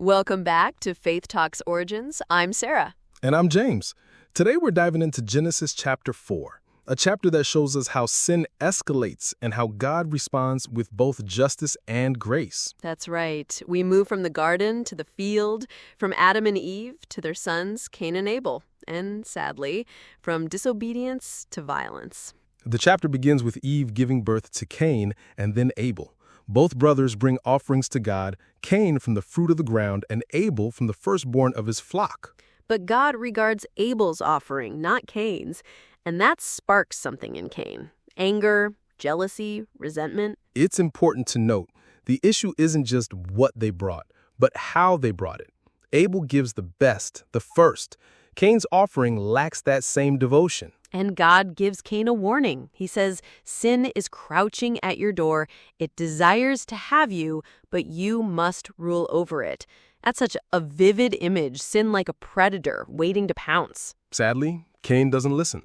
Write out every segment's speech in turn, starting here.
Welcome back to Faith Talks Origins. I'm Sarah. And I'm James. Today we're diving into Genesis chapter 4, a chapter that shows us how sin escalates and how God responds with both justice and grace. That's right. We move from the garden to the field, from Adam and Eve to their sons, Cain and Abel, and sadly, from disobedience to violence. The chapter begins with Eve giving birth to Cain and then Abel. Both brothers bring offerings to God, Cain from the fruit of the ground and Abel from the firstborn of his flock. But God regards Abel's offering, not Cain's, and that sparks something in Cain. Anger, jealousy, resentment. It's important to note, the issue isn't just what they brought, but how they brought it. Abel gives the best, the first. Cain's offering lacks that same devotion. And God gives Cain a warning. He says, sin is crouching at your door. It desires to have you, but you must rule over it. That's such a vivid image, sin like a predator waiting to pounce. Sadly, Cain doesn't listen.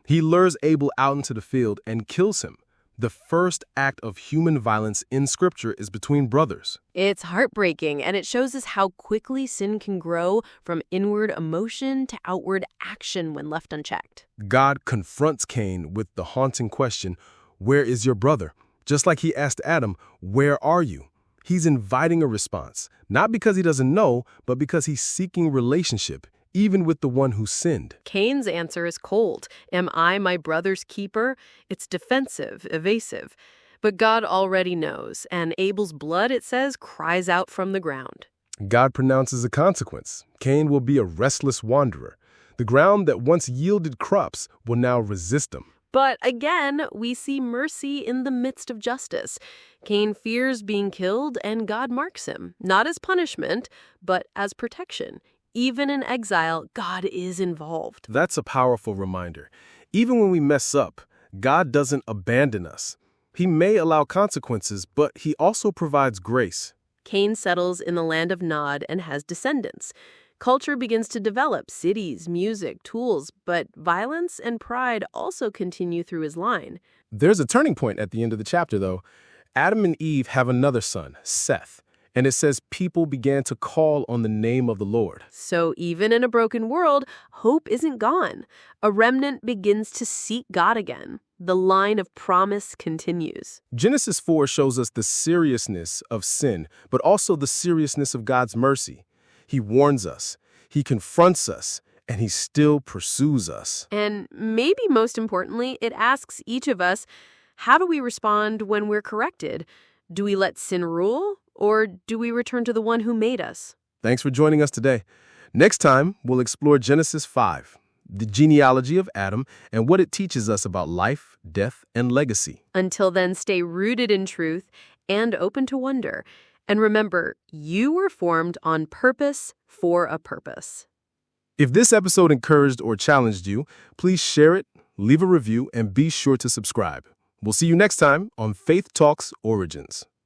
He lures Abel out into the field and kills him. The first act of human violence in Scripture is between brothers. It's heartbreaking, and it shows us how quickly sin can grow from inward emotion to outward action when left unchecked. God confronts Cain with the haunting question, "Where is your brother?" Just like he asked Adam, "Where are you?" He's inviting a response, not because he doesn't know, but because he's seeking relationship, even with the one who sinned. Cain's answer is cold. Am I my brother's keeper? It's defensive, evasive. But God already knows, and Abel's blood, it says, cries out from the ground. God pronounces a consequence. Cain will be a restless wanderer. The ground that once yielded crops will now resist him. But again, we see mercy in the midst of justice. Cain fears being killed, and God marks him, not as punishment, but as protection. Even in exile, God is involved. That's a powerful reminder. Even when we mess up, God doesn't abandon us. He may allow consequences, but he also provides grace. Cain settles in the land of Nod and has descendants. Culture begins to develop, cities, music, tools, but violence and pride also continue through his line. There's a turning point at the end of the chapter, though. Adam and Eve have another son, Seth. And it says people began to call on the name of the Lord. So even in a broken world, hope isn't gone. A remnant begins to seek God again. The line of promise continues. Genesis 4 shows us the seriousness of sin, but also the seriousness of God's mercy. He warns us, he confronts us, and he still pursues us. And maybe most importantly, it asks each of us, how do we respond when we're corrected? Do we let sin rule? Or do we return to the one who made us? Thanks for joining us today. Next time, we'll explore Genesis 5, the genealogy of Adam, and what it teaches us about life, death, and legacy. Until then, stay rooted in truth and open to wonder. And remember, you were formed on purpose for a purpose. If this episode encouraged or challenged you, please share it, leave a review, and be sure to subscribe. We'll see you next time on Faith Talks Origins.